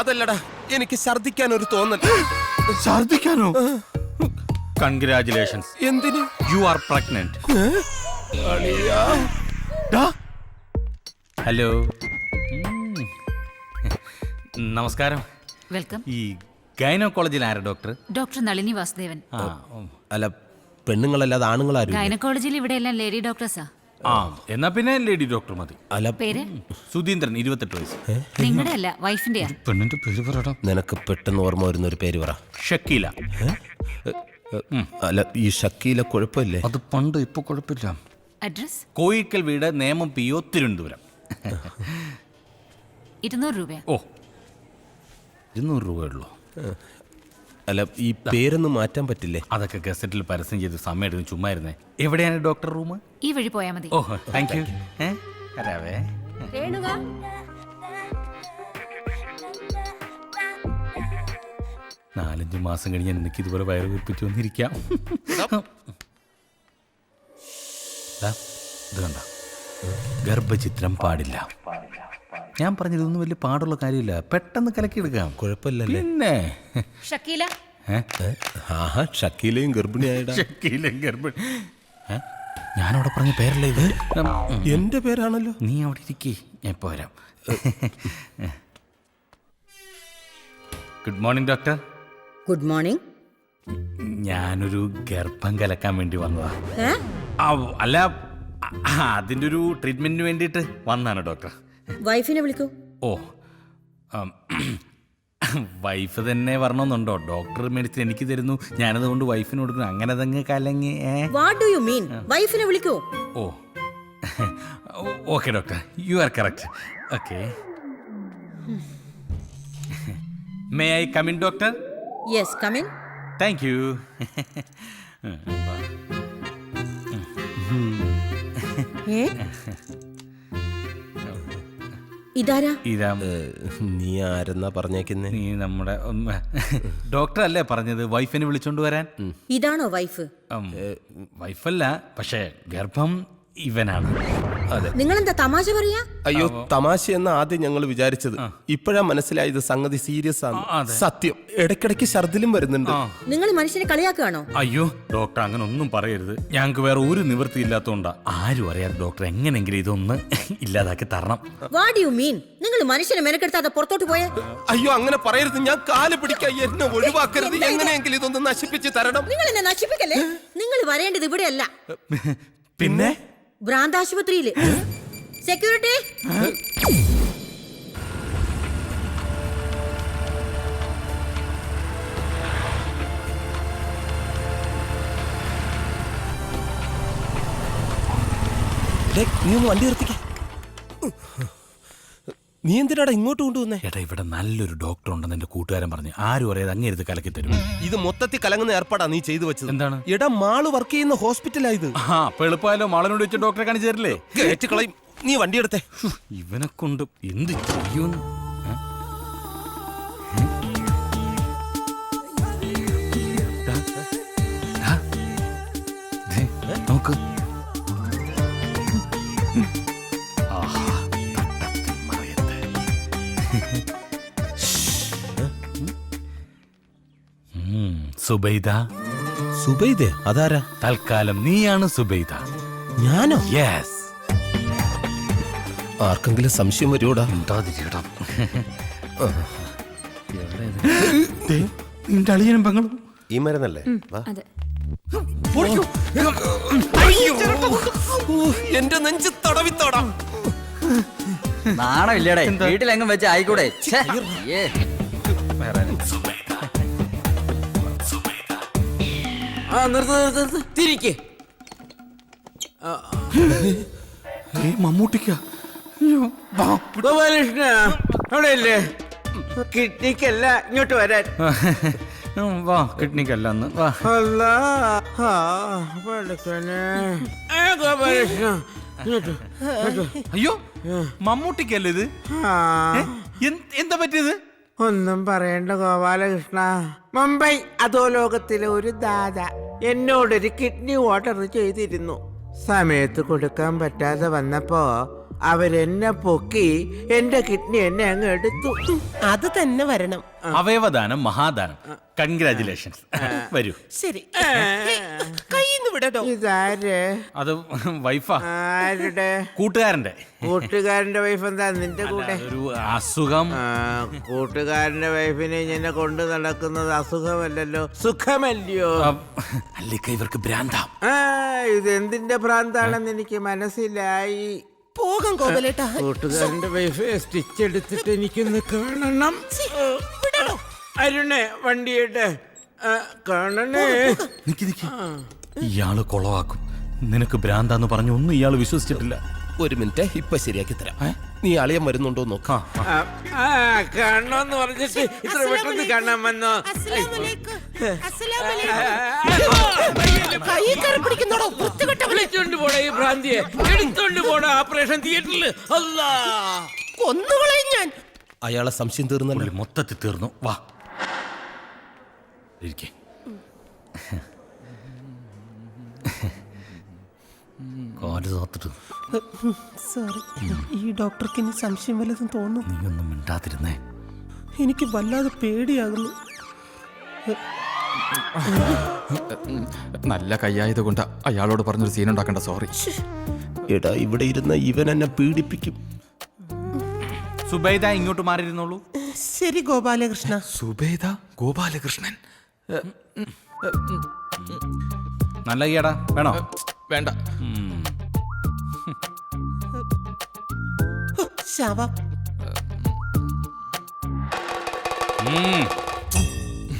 അതല്ലടാ, എനിക്ക് ഛർദിക്കാൻ ഒരു തോന്നൽ. ഛർദിക്കാനോ? കൺഗ്രാറ്റുലേഷൻസ്. എന്തിന്? You are pregnant. അളിയാ. ഹലോ, നമസ്കാരം. വെൽക്കം. ഈ ഗൈനക്കോളജിൽ ആരാ ഡോക്ടർ? ഡോക്ടർ നളിനി വാസുദേവൻ. അല്ല, പെണ്ണുങ്ങളല്ലാതെ ആണുങ്ങളാരും? ഗൈനക്കോളജിയിൽ ഇവിടെ എല്ലാം ലേഡി ഡോക്ടേഴ്സാ. എന്നാ പിന്നെ ലേഡി ഡോക്ടർ മതി. അല്ല, പേര്? സുധീന്ദ്രൻ, 28 വയസ്സ്. നിങ്ങളുടെ അല്ല, വൈഫിന്റെയാ. പെണ്ണിന്റെ പേര് പറയടാ. നിനക്ക് പെട്ടെന്ന് ഓർമ്മ വരുന്ന ഒരു പേര് പറ. ഷക്കീല. അല്ല, ഈ ഷക്കീല കുഴപ്പമില്ലേ? അത് പണ്ട്, ഇപ്പൊ കുഴപ്പമില്ല. അഡ്രസ്? കോയിക്കൽ വീട്, നേമം PO, തിരുവനന്തപുരം. 200 രൂപ. ഓ, 200 രൂപയുള്ളൂ. അല്ല, ഈ പേരൊന്നും മാറ്റാൻ പറ്റില്ലേ? അതൊക്കെ ഗസറ്റിൽ പരസ്യം ചെയ്ത് സമയം ചുമ്മാ ഇരുന്നേ. എവിടെയാണ് ഡോക്ടർ റൂം? ഈ വഴി പോയാൽ മതി. ഓഹോ, താങ്ക് യു. വരാവേ. 4-5 മാസം കഴിഞ്ഞ് എനിക്ക് ഇതുപോലെ വയറ് വീർപ്പിച്ചു വന്നിരിക്കാം. ഇത് കണ്ട, ഗർഭചിത്രം പാടില്ല. ഞാൻ പറഞ്ഞതൊന്നും വലിയ പാടുള്ള കാര്യമില്ല, പെട്ടെന്ന് കലക്കിയെടുക്കാം. കുഴപ്പമില്ലല്ലേ? പിന്നെ ഷക്കീല. ആഹാ, ഷക്കീലയും ഗർഭിണിയായിടാ. ഷക്കീലയും ഗർഭിണി. ഞാനവിടെ പറഞ്ഞ പേരല്ലേ ഇത്? എന്റെ പേരാണല്ലോ. നീ അവിടെ ഇരിക്കേ, ഞാൻ ഇപ്പോൾ വരാം. Good morning doctor. Good morning. ഞാനൊരു ഗർഭം കലക്കാൻ വേണ്ടി വന്നതാ. അല്ല, അതിൻ്റെ ഒരു ട്രീറ്റ്മെന്റിന് വേണ്ടിയിട്ട് വന്നതാണ് ഡോക്ടർ. വൈഫിനെ വിളിക്കൂ. ഓ, വൈഫ് തന്നെ വരണമെന്നുണ്ടോ? ഡോക്ടർ മെഡിസിൻ എനിക്ക് തരുന്നു, ഞാനതുകൊണ്ട് വൈഫിന് കൊടുക്കുന്നു, അങ്ങനെ അതങ്ങ് കലങ്ങി. What do you mean? വൈഫിനെ വിളിക്കൂ. Oh, okay doctor, you are correct. Okay, may I come in doctor? Yes, come in. Thank you. ഇതാരാ? ഇതാ. നീ ആരെന്നാ പറഞ്ഞേക്കുന്നേ? നീ നമ്മുടെ ഡോക്ടർ അല്ലേ പറഞ്ഞത് വൈഫിനെ വിളിച്ചോണ്ട് വരാൻ? ഇതാണോ വൈഫ്? വൈഫല്ല, പക്ഷേ ഗർഭം ഇവനാണ്. അതെ. നിങ്ങളെന്താ തമാശ പറയാ? അയ്യോ, തമാശ എന്ന ആദ്യം ഞങ്ങൾ വിചാരിച്ചത്. ഇപ്പോഴാ മനസ്സിലായത് സംഗതി സീരിയസ് ആണ്. സത്യം, ഇടയ്ക്കിടയ്ക്ക് ഛർദിലും വരുന്നുണ്ട്. നിങ്ങൾ മനുഷ്യനെ കളിയാക്കുകയാണോ? അയ്യോ ഡോക്ടർ, അങ്ങനെ ഒന്നും പറയരുത്. ഞങ്ങൾക്ക് വേറെ ഒരു നിവൃത്തി ഇല്ലാത്തോണ്ടാ. ആരും അറിയാതെ ഡോക്ടർ എങ്ങനെങ്കിലും ഇതൊന്ന് ഇല്ലാതാക്കി തരണം. What you mean? നിങ്ങൾ മനുഷ്യനെ മെനക്കെടുത്താതെ പുറത്തോട്ട് പോയേ? അയ്യോ, അങ്ങനെ പറയരുത്. ഞാൻ കാല് പിടിക്കാൻ, എന്നെ ഒഴിവാക്കരുത്. എങ്ങനെയെങ്കിലും ഇതൊന്ന് നശിപ്പിച്ച് തരണം. നിങ്ങൾ എന്നെ നശിപ്പിക്കല്ലേ. നിങ്ങൾ വരേണ്ടത് ഇവിടെയല്ല, പിന്നെ ഭ്രാന്താശുപത്രിയില്. സെക്യൂരിറ്റി, നീ ഒന്ന് വണ്ടി നിർത്തിക്ക. നീ എന്തിനാടാ ഇങ്ങോട്ട് കൊണ്ടുവന്നേ? ഏട്ടാ, ഇവിടെ നല്ലൊരു ഡോക്ടർ ഉണ്ടെന്ന് എന്റെ കൂട്ടുകാരൻ പറഞ്ഞു. ആരും അറിയാതെ അങ്ങേരുത് കലക്കി തരും. ഇത് മൊത്തത്തിൽ കലങ്ങുന്ന ഏർപ്പാടാ നീ ചെയ്തു വെച്ചത്. എന്താണ്? എടാ, മാള് വർക്ക് ചെയ്യുന്ന ഹോസ്പിറ്റലാ ഇത്. അപ്പൊ എളുപ്പമായാലോ, മാളനോട് വെച്ച് ഡോക്ടറെ കാണിച്ചു തരില്ലേ? കളയും. നീ വണ്ടി എടുത്തേ. ഇവനെ കൊണ്ട് എന്ത് ചെയ്യുമെന്ന്. നോക്ക്. സുബൈദ. സുബൈദേ? അതാരാ? തൽക്കാലം നീയാണ് സുബൈദ. ഞാനോ? യെസ്. ആർക്കെങ്കിലും സംശയം വരുവോടാ? നിന്റെ അളിയനും പെങ്ങളും ഈ മരുന്നല്ലേ? അതെ. എന്റെ നെഞ്ച് തടവിത്തോടാം. നാണം ഇല്ലടേ, വീട്ടിലെങ്ങും വെച്ച് ആയിക്കൂടെ? തിരിക്കേ. മമ്മൂട്ടിക്ക ഗോപാലകൃഷ്ണ അവിടെയല്ലേ? കിഡ്നിക്കല്ല, ഇങ്ങോട്ട് വരാൻ. വാ, കിഡ്നിക്കല്ല അന്ന് വാ. അല്ല, ഗോപാലകൃഷ്ണ അയ്യോ, മമ്മൂട്ടിക്കല്ലേ ഇത്? എന്താ പറ്റിയത്? ഒന്നും പറയണ്ട ഗോപാലകൃഷ്ണ. മുംബൈ അധോലോകത്തിലെ ഒരു ദാദ എന്നോടൊരു കിഡ്നി ഓർഡർ ചെയ്തിരുന്നു. സമയത്ത് കൊടുക്കാൻ പറ്റാതെ വന്നപ്പോ അവരെന്നെ പൊക്കി എന്റെ കിഡ്നി എന്നെ അങ്ങ് എടുത്തു. അത് തന്നെ വരണം. അവയവദാനം മഹാദാനം. കൺഗ്രാചുലേഷൻസ്. വരൂ. ശരി, കയ്യിന്ന് വിടട്ടോ. ഇതാര്? അത് വൈഫാ, ആരുടെ? കൂട്ടുകാരന്റെ. കൂട്ടുകാരന്റെ വൈഫ് എന്താ നിന്റെ കൂടെ? ഒരു അസുഖം. കൂട്ടുകാരന്റെ വൈഫിനെ ഇങ്ങനെ കൊണ്ടു നടക്കുന്നത് അസുഖമല്ലല്ലോ, സുഖമല്ലയോ? അല്ലേക്ക ഇവർക്ക് ഭ്രാന്താം. ഇതെന്തിന്റെ ഭ്രാന്താണെന്ന് എനിക്ക് മനസ്സിലായി. പോകാം ഗോപാലേട്ടാ. കൂട്ടുകാരന്റെ വൈഫ് സ്റ്റിച്ച് എടുത്തിട്ട് എനിക്കൊന്ന് കാണണം. അരുണേ, വണ്ടിയിട്ട് കാണണേ. നിക്ക് നിക്ക്, ഇയാള് കൊളവാക്കും. നിനക്ക് ഭ്രാന്താന്ന് പറഞ്ഞു ഒന്നും ഇയാള് വിശ്വസിച്ചിട്ടില്ല. ഒരു മിനിറ്റ്, ഇപ്പൊ ശരിയാക്കി തരാം. നീ അളിയൻ വരുന്നുണ്ടോ നോക്കാം. കാണണമെന്ന് പറഞ്ഞിട്ട് ഇത്ര പെട്ടെന്ന് കാണാൻ വന്നോ? വിളിച്ചോണ്ട് പോടാ ഈ ഭ്രാന്തിയെ, എടുത്തോണ്ട് പോടാ ഓപ്പറേഷൻ തിയേറ്ററിൽ. കൊന്നുകളയും ഞാൻ. അയാളെ സംശയം തീർന്നല്ലോ. പുള്ളി മൊത്തത്തിൽ തീർന്നു. വാ ഇരിക്കെ. കാല് തോത്തിട്ട് സോറി, ഈ ഡോക്ടർക്ക് ഇനി സംശയം വല്ലതും തോന്നും. നീ ഒന്നും മിണ്ടാതിരുന്നേ. എനിക്ക് വല്ലാതെ പേടിയാകുന്നു. നല്ല കയ്യായത് കൊണ്ട് അയാളോട് പറഞ്ഞൊരു സീൻ ഉണ്ടാക്കണ്ട. സോറി. എടാ, ഇവിടെ ഇരുന്ന ഇവൻ എന്നെ പീഡിപ്പിക്കും. സുബൈദ ഇങ്ങോട്ട് മാറിയിരുന്നോളൂ. ശരി ഗോപാലകൃഷ്ണ. സുബേദ ഗോപാലകൃഷ്ണൻ. നല്ല ഈടാ വേണോ? വേണ്ട. ശവ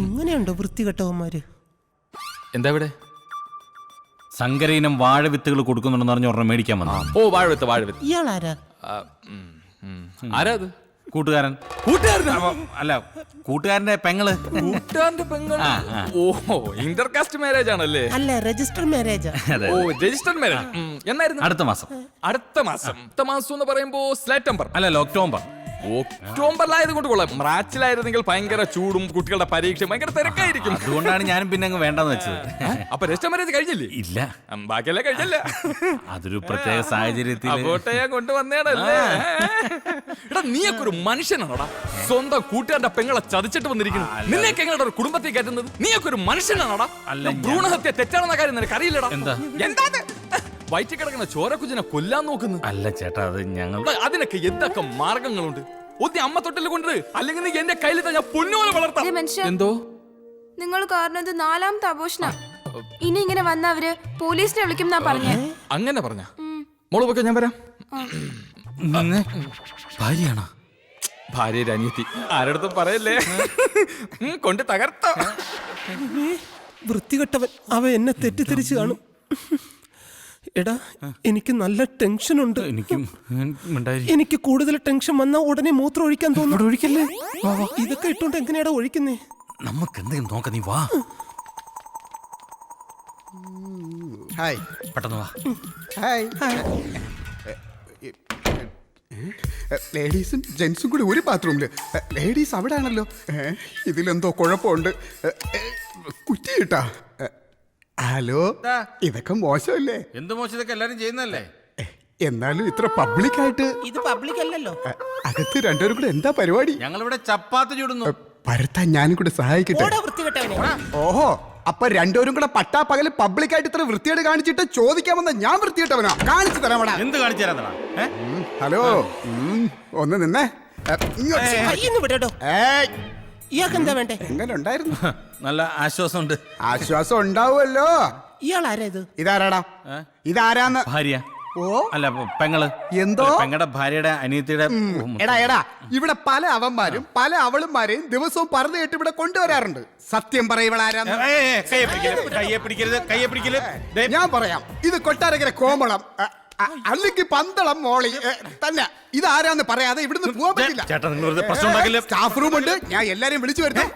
ഇങ്ങനെയുണ്ടോ വൃത്തികെട്ടവന്മാര്? എന്താ ഇവിടെ? സങ്കരയിനം വാഴവിത്തുകൾ കൊടുക്കുന്നുണ്ടെന്ന് പറഞ്ഞ് ഒരെണ്ണം മേടിക്കാൻ വന്നു. ഓ, വാഴവിത്ത് വാഴവിത്ത്. ഇയാളാരാ? ആരാ അത്? കൂട്ടുകാരൻ. അല്ല, കൂട്ടുകാരന്റെ പെങ്ങള്. കൂട്ടുകാരന്റെ പെങ്ങൾ. ഓ, ഇന്റർകാസ്റ്റ് മാരേജ് ആണല്ലേ? അല്ല, രജിസ്റ്റർ മാരേജാ. ഓ, രജിസ്റ്റർ മാരേജ്. എന്നായിരുന്നു? അടുത്ത മാസം. അടുത്ത മാസം എന്ന് പറയുമ്പോ സെപ്റ്റംബർ അല്ലല്ലോ, ഒക്ടോബർ. ഒക്ടോബറിലായത് കൊണ്ട് കൊള്ളാം. മാർച്ചിലായിരുന്നെങ്കിൽ ഭയങ്കര ചൂടും കുട്ടികളുടെ പരീക്ഷ ഭയങ്കര തിരക്കായിരിക്കും. അതുകൊണ്ടാണ് ഞാനും പിന്നെ അങ്ങ് വേണ്ടെന്ന് വെച്ചത്. അപ്പൊ രജിസ്റ്റർ മാരേജ് കഴിഞ്ഞില്ലേ? ഇല്ല, ബാക്കിയല്ലേ കഴിഞ്ഞല്ല. അതൊരു പ്രത്യേക സാഹചര്യത്തിൽ അങ്ങോട്ടേ ഞാൻ കൊണ്ടുവന്നേടല്ലേ. എടാ, നീയൊക്കെ ഒരു മനുഷ്യനാണോടാ? സ്വന്തം കൂട്ടുകാരുടെ പെങ്ങളെ ചതിച്ചിട്ട് വന്നിരിക്കുന്നു. നിന്നെയൊക്കെ എങ്ങനെ ഒരു കുടുംബത്തിൽ കയറ്റുന്നത്? നീയൊക്കെ ഒരു മനുഷ്യനാണോടാ? അല്ല, ഭ്രൂണഹത്യ തെറ്റാണെന്ന കാര്യം നിനക്ക് അറിയില്ലടാ. എന്താ? വയറ്റിൽ കിടക്കുന്ന ചോരക്കുഞ്ഞിനെ കൊല്ലാൻ നോക്കുന്നു. അല്ല ചേട്ടാ, അത് ഞങ്ങൾ. അതിനൊക്കെ എന്തൊക്കെ മാർഗങ്ങളുണ്ട്? ഒന്നി അമ്മ തൊട്ടിൽ കൊണ്ട്, അല്ലെങ്കിൽ നീ എന്റെ കയ്യിൽ ഞാൻ പൊന്നുപോലെ വളർത്താം. എന്തോ നിങ്ങൾ കാരണം ഇത് 4ാമത്തെ ആഘോഷണ. ഇനി ഇങ്ങനെ വന്ന അവര് പോലീസിനെ വിളിക്കും എന്നാ പറഞ്ഞേ. അങ്ങനെ പറഞ്ഞ മോള് പോക്കെ, ഞാൻ വരാം. ഭാര്യയാണോ? ഭാര്യ അനിയത്തി. ആരടുത്തും പറയല്ലേ. കൊണ്ട് തകർത്ത വൃത്തികെട്ടവൻ. അവ എന്നെ തെറ്റിദ്ധരിച്ചു കാണും. എടാ, എനിക്ക് നല്ല ടെൻഷൻ ഉണ്ട്. എനിക്ക് കൂടുതൽ ടെൻഷൻ വന്നാൽ ഉടനെ മൂത്രം ഒഴിക്കാൻ തോന്നുന്നു. ഒഴിക്കല്ലേ? ഇതൊക്കെ ഇട്ടോണ്ട് എങ്ങനെയാടാ ഒഴിക്കുന്നേ? നമുക്ക് എന്തെങ്കിലും നോക്കാം. നീ വാ. ഹായ്. പെട്ടെന്ന് വാ. ഹായ്. ലേഡീസും ജെന്റ്സും കൂടി ഒരു ബാത്റൂമില്. ലേഡീസ് അവിടെ ആണല്ലോ. ഇതിലെന്തോ കുഴപ്പമുണ്ട്. കുറ്റിയിട്ടാ. ഹലോ, ഇതൊക്കെ മോശമല്ലേ? എന്ത് മോശം? ഇതൊക്കെ എല്ലാരും ചെയ്യുന്നല്ലേ. എന്നാലും ഇത്ര പബ്ലിക്കായിട്ട്. ഇത് പബ്ലിക് അല്ലല്ലോ. അകത്ത് രണ്ടുപേരും കൂടെ എന്താ പരിപാടി? ഞങ്ങളിവിടെ ചപ്പാത്തി ചൂടുന്നു. പരത്താൻ ഞാനും കൂടെ സഹായിക്കട്ടെ. ഓഹോ, അപ്പൊ രണ്ടുപേരും കൂടെ പട്ടാപ്പകല് പബ്ലിക്കായിട്ട് ഇത്ര വൃത്തിയോട് കാണിച്ചിട്ട് ചോദിക്കാൻ വന്ന ഞാൻ വൃത്തിയിട്ടവനാ? കാണിച്ചു തരാമടാ. എന്ത് കാണിച്ചു തരാ? ഹലോ, ഒന്ന് നിന്നേ. ഇയാൾക്ക് എന്താ വേണ്ടേ? എങ്ങനെ ഉണ്ടായിരുന്നു? നല്ല ആശ്വാസമുണ്ട്. ആശ്വാസം ഉണ്ടാവുമല്ലോ. ഇയാളാരാ ഇത്? ഇതാരാടാ? ഇതാരാന്ന്? ഭാര്യ. ഓ, അല്ല, പെങ്ങള്. എന്തോ? പെങ്ങളുടെ ഭാര്യയുടെ അനിയത്തിയുടെ. എടാ, ഇവിടെ പല അവന്മാരും പല അവളുമാരെയും ദിവസവും പറഞ്ഞു കേട്ട് ഇവിടെ കൊണ്ടുവരാറുണ്ട്. സത്യം പറയവളാരാന്ന്? കയ്യെ പിടിക്കരുത്, കയ്യെ പിടിക്കരുത്. ഞാൻ പറയാം. ഇത് കൊട്ടാരക്കര കോമളം, അല്ലെങ്കിൽ പന്തളം മോളി തന്നെ. ഇതാരാന്ന് പറയാതെ ഇവിടുന്ന് പോകാൻ പറ്റില്ല. ചേട്ടാ, നിങ്ങൾ വെറുതെ പ്രശ്നം ഉണ്ടാക്കില്ല. സ്റ്റാഫ് റൂം ഉണ്ട്, ഞാൻ എല്ലാരെയും വിളിച്ചു വരുത്താം.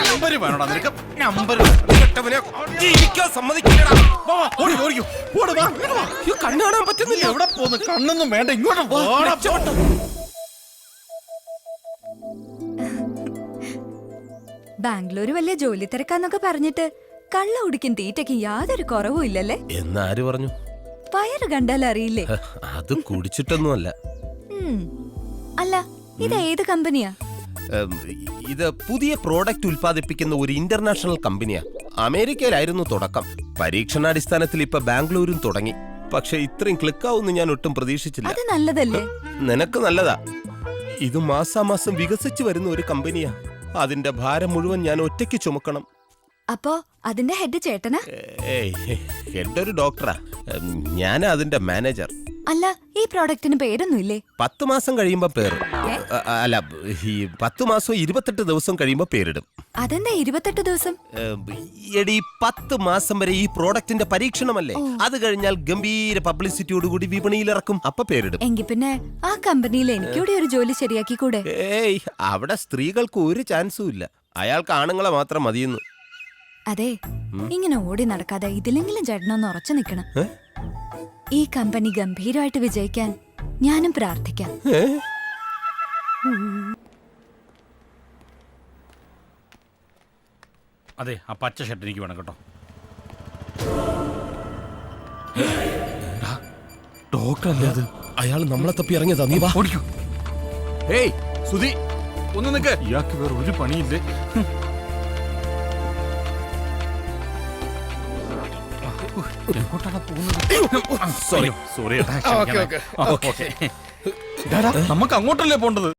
നമ്പർ വേണോടാ നിനക്ക്? നമ്പർ കണ്ണു കാണാൻ പറ്റുന്നില്ല. എവിടെ പോന്ന്? കണ്ണൊന്നും വേണ്ട, ഇങ്ങോട്ട് ബാംഗ്ലൂര് വലിയ ജോലി തിരക്കാന്നൊക്കെ പറഞ്ഞിട്ട് കള്ള കുടിക്കും തീറ്റയ്ക്കും യാതൊരു കുറവും ഇല്ലല്ലേ? എന്നാര് പറഞ്ഞു? വയറ് കണ്ടാൽ അറിയില്ലേ? അത് കുടിച്ചിട്ടൊന്നുമല്ല. അല്ല, ഇത് ഏത് കമ്പനിയാ? ഇത് പുതിയ പ്രോഡക്റ്റ് ഉൽപ്പാദിപ്പിക്കുന്ന ഒരു ഇന്റർനാഷണൽ കമ്പനിയാ. അമേരിക്കയിലായിരുന്നു തുടക്കം. പരീക്ഷണാടിസ്ഥാനത്തിൽ ഇപ്പൊ ബാംഗ്ലൂരും തുടങ്ങി. പക്ഷെ ഇത്രയും ക്ലിക്കാവുമെന്ന് ഞാൻ ഒട്ടും പ്രതീക്ഷിച്ചില്ല. അത് നല്ലതല്ലേ? നിനക്ക് നല്ലതാ. ഇത് മാസാമാസം വികസിച്ചു വരുന്ന ഒരു കമ്പനിയാ. അതിന്റെ ഭാരം മുഴുവൻ ഞാൻ ഒറ്റയ്ക്ക് ചുമക്കണം. അപ്പോ അതിന്റെ ഹെഡ് ചേട്ടനാ? എന്റെ ഒരു ഡോക്ടറാ. ഞാനാ അതിന്റെ മാനേജർ. അല്ല, ഈ പ്രോഡക്റ്റിന് പേരൊന്നും ഇല്ലേ? 10 മാസം കഴിയുമ്പോ പേര്. അല്ല, ഈ 10 മാസം 28 ദിവസം കഴിയുമ്പോ പേരിടും. അതെന്താ 28 ദിവസം? എടി, 10 മാസം വരെ ഈ പ്രോഡക്റ്റിന്റെ പരീക്ഷണമല്ലേ. അത് കഴിഞ്ഞാൽ ഗംഭീര പബ്ലിസിറ്റിയോടുകൂടി വിപണിയിൽ ഇറക്കും. അപ്പൊ പേരിടും. എങ്കിൽ പിന്നെ ആ കമ്പനിയിൽ എനിക്കൂടെ ഒരു ജോലി ശരിയാക്കി കൂടെ? ഏയ്, അവിടെ സ്ത്രീകൾക്ക് ഒരു ചാൻസും ഇല്ല. അയാൾക്ക് ആണുങ്ങളെ മാത്രം മതിയെന്ന്. അതെ, ഇങ്ങനെ ഓടി നടക്കാതെ ഇതിലെങ്കിലും ചേട്ടനൊന്ന് ഉറച്ചു നിൽക്കണം. ഈ കമ്പനി ഗംഭീരമായിട്ട് വിജയിക്കാൻ ഞാനും പ്രാർത്ഥിക്കാം. അതെ, ആ പച്ച ഷർട്ട് എനിക്ക് വേണം കേട്ടോ. ഡോക്ടർ അല്ലേ അത്? അയാൾ നമ്മളെ തപ്പി ഇറങ്ങിയതാ. നീ വാ. ഓടിക്കൂ. ഏയ് സുധി, ഒന്ന് നിക്ക്. ഇയാൾക്ക് വേറെ ഒരു പണിയില്ലേ. സോറി. സോറി. നമുക്ക് അങ്ങോട്ടല്ലേ പോണ്ടത്.